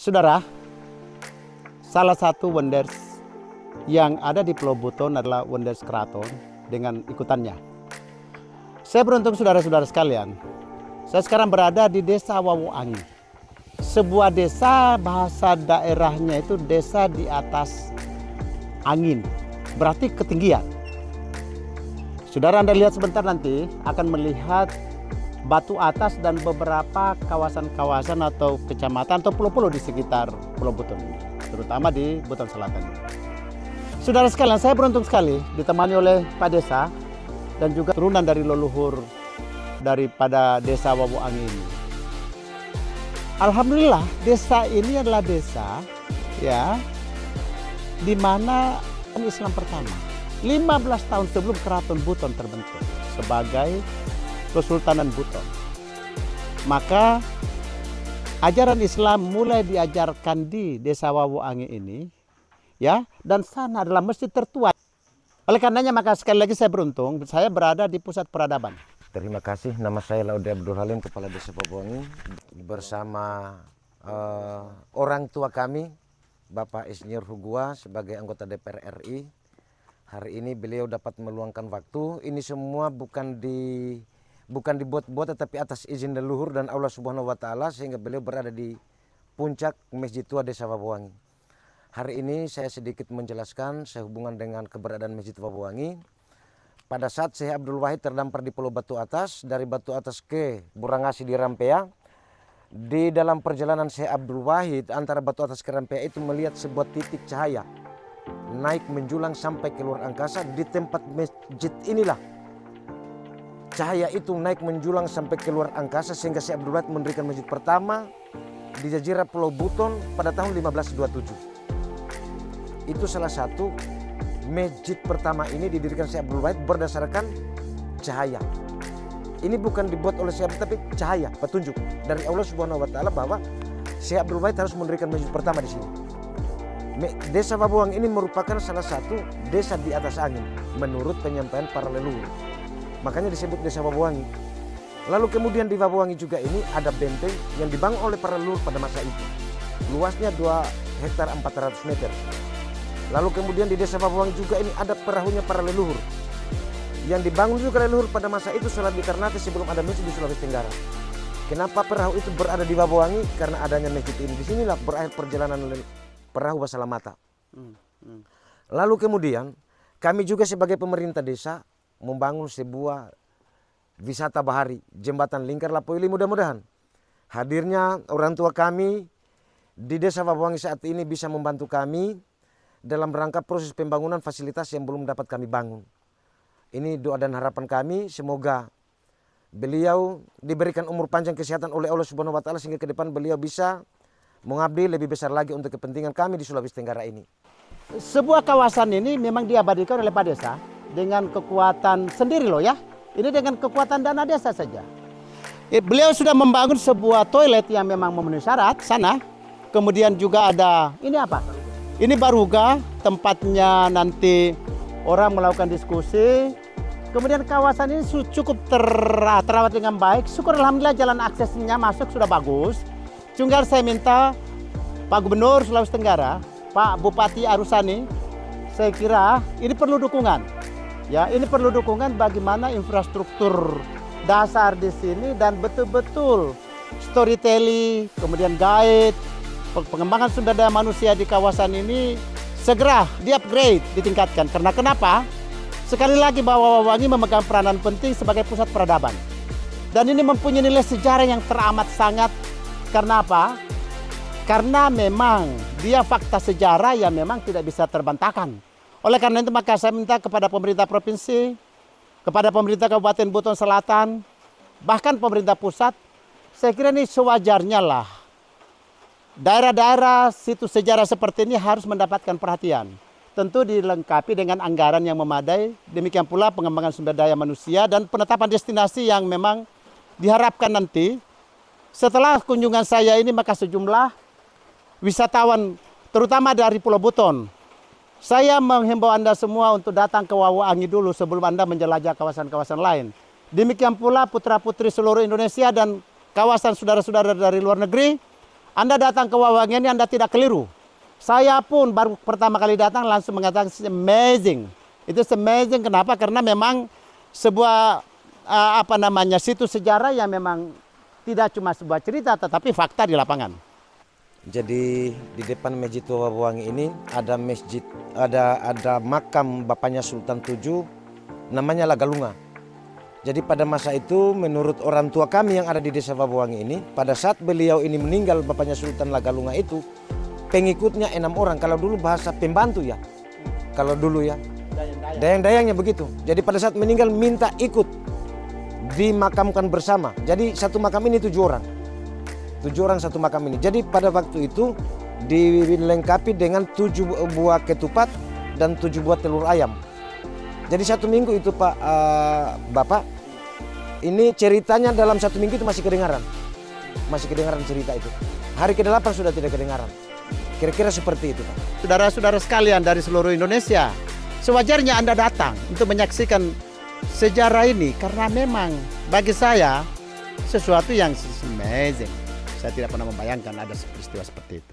Saudara, salah satu wonders yang ada di Pulau Buton adalah Wonders Keraton dengan ikutannya. Saya beruntung saudara-saudara sekalian, saya sekarang berada di Desa Wawoangi. Sebuah desa, bahasa daerahnya itu desa di atas angin, berarti ketinggian. Saudara Anda lihat sebentar nanti akan melihat batu atas dan beberapa kawasan-kawasan atau kecamatan atau pulau-pulau di sekitar Pulau Buton ini, terutama di Buton Selatan. Saudara sekalian, saya beruntung sekali ditemani oleh Pak Desa dan juga turunan dari leluhur daripada Desa Wawoangi ini. Alhamdulillah, desa ini adalah desa ya di mana Islam pertama 15 tahun sebelum Keraton Buton terbentuk sebagai Kesultanan Buton. Maka ajaran Islam mulai diajarkan di Desa Wawoangi ini ya, dan sana adalah masjid tertua. Oleh karenanya maka sekali lagi saya beruntung, saya berada di pusat peradaban. Terima kasih, nama saya Laude Abdul Halim, Kepala Desa Wawoangi, bersama orang tua kami, Bapak Insinyur Hugua sebagai anggota DPR RI. Hari ini beliau dapat meluangkan waktu. Ini semua bukan dibuat-buat, tetapi atas izin leluhur dan Allah Subhanahu wa Ta'ala, sehingga beliau berada di puncak Masjid Tua Desa Wawoangi. Hari ini saya sedikit menjelaskan sehubungan dengan keberadaan Masjid Wawoangi. Pada saat Syekh Abdul Wahid terdampar di Pulau Batu Atas, dari Batu Atas ke Burangasi di Rampea, di dalam perjalanan Syekh Abdul Wahid antara Batu Atas ke Rampea itu melihat sebuah titik cahaya naik menjulang sampai ke luar angkasa. Di tempat masjid inilah cahaya itu naik menjulang sampai ke luar angkasa, sehingga Syekh Abdul Wahid mendirikan masjid pertama di Jazirah Pulau Buton pada tahun 1527. Itu salah satu masjid pertama ini didirikan Syekh Abdul Wahid berdasarkan cahaya. Ini bukan dibuat oleh Syekh, tapi cahaya, petunjuk dari Allah Subhanahu wa Ta'ala bahwa Syekh Abdul Wahid harus mendirikan masjid pertama di sini. Desa Wawoangi ini merupakan salah satu desa di atas angin menurut penyampaian para leluhur. Makanya disebut Desa Wawoangi. Lalu kemudian di Wawoangi juga ini ada benteng yang dibangun oleh para leluhur pada masa itu. Luasnya 2 hektar 400 meter. Lalu kemudian di Desa Wawoangi juga ini ada perahunya para leluhur yang dibangun juga leluhur pada masa itu sholat di Ternate sebelum ada masjid di Sulawesi Tenggara. Kenapa perahu itu berada di Wawoangi? Karena adanya masjid ini. Di sinilah berakhir perjalanan perahu Wasalamata. Lalu kemudian kami juga sebagai pemerintah desa membangun sebuah wisata bahari, jembatan Lingkar Lapoili. Mudah-mudahan hadirnya orang tua kami di Desa Wawoangi saat ini bisa membantu kami dalam rangka proses pembangunan fasilitas yang belum dapat kami bangun. Ini doa dan harapan kami, semoga beliau diberikan umur panjang kesehatan oleh Allah Subhanahu wa Ta'ala, sehingga ke depan beliau bisa mengabdi lebih besar lagi untuk kepentingan kami di Sulawesi Tenggara ini. Sebuah kawasan ini memang diabadikan oleh Pak Desa dengan kekuatan sendiri loh ya. Ini dengan kekuatan dana desa saja. Beliau sudah membangun sebuah toilet yang memang memenuhi syarat sana. Kemudian juga ada, ini apa? Ini baruga, tempatnya nanti orang melakukan diskusi. Kemudian kawasan ini cukup terawat dengan baik. Syukur alhamdulillah jalan aksesnya masuk sudah bagus. Tinggal saya minta Pak Gubernur Sulawesi Tenggara, Pak Bupati Arusani, saya kira ini perlu dukungan. Ya, ini perlu dukungan bagaimana infrastruktur dasar di sini dan betul-betul storytelling, kemudian guide, pengembangan sumber daya manusia di kawasan ini segera di-upgrade, ditingkatkan. Karena kenapa? Sekali lagi bahwa Wawoangi memegang peranan penting sebagai pusat peradaban. Dan ini mempunyai nilai sejarah yang teramat sangat. Karena apa? Karena memang dia fakta sejarah yang memang tidak bisa terbantahkan. Oleh karena itu maka saya minta kepada pemerintah provinsi, kepada pemerintah Kabupaten Buton Selatan, bahkan pemerintah pusat, saya kira ini sewajarnya lah. Daerah-daerah situs sejarah seperti ini harus mendapatkan perhatian. Tentu dilengkapi dengan anggaran yang memadai, demikian pula pengembangan sumber daya manusia dan penetapan destinasi yang memang diharapkan nanti. Setelah kunjungan saya ini maka sejumlah wisatawan terutama dari Pulau Buton. Saya menghimbau Anda semua untuk datang ke Wawoangi dulu sebelum Anda menjelajah kawasan-kawasan lain. Demikian pula putra-putri seluruh Indonesia dan kawasan saudara-saudara dari luar negeri. Anda datang ke Wawangian ini Anda tidak keliru. Saya pun baru pertama kali datang langsung mengatakan amazing. Itu amazing kenapa? Karena memang sebuah situs sejarah yang memang tidak cuma sebuah cerita tetapi fakta di lapangan. Jadi di depan Masjid Wawangi ini ada masjid, ada makam bapaknya Sultan VII, namanya Lagalunga. Jadi pada masa itu menurut orang tua kami yang ada di desa Wawangi ini, pada saat beliau ini meninggal bapaknya Sultan Lagalunga itu, pengikutnya 6 orang. Kalau dulu bahasa pembantu ya, kalau dulu ya, dayang-dayangnya begitu. Jadi pada saat meninggal minta ikut dimakamkan bersama. Jadi satu makam ini 7 orang. 7 orang satu makam ini. Jadi pada waktu itu dilengkapi dengan 7 buah ketupat dan 7 buah telur ayam. Jadi 1 minggu itu Pak Bapak, ini ceritanya dalam 1 minggu itu masih kedengaran. Masih kedengaran cerita itu. Hari ke-8 sudah tidak kedengaran. Kira-kira seperti itu Pak. Saudara-saudara sekalian dari seluruh Indonesia, sewajarnya Anda datang untuk menyaksikan sejarah ini karena memang bagi saya sesuatu yang amazing. Saya tidak pernah membayangkan ada peristiwa seperti itu.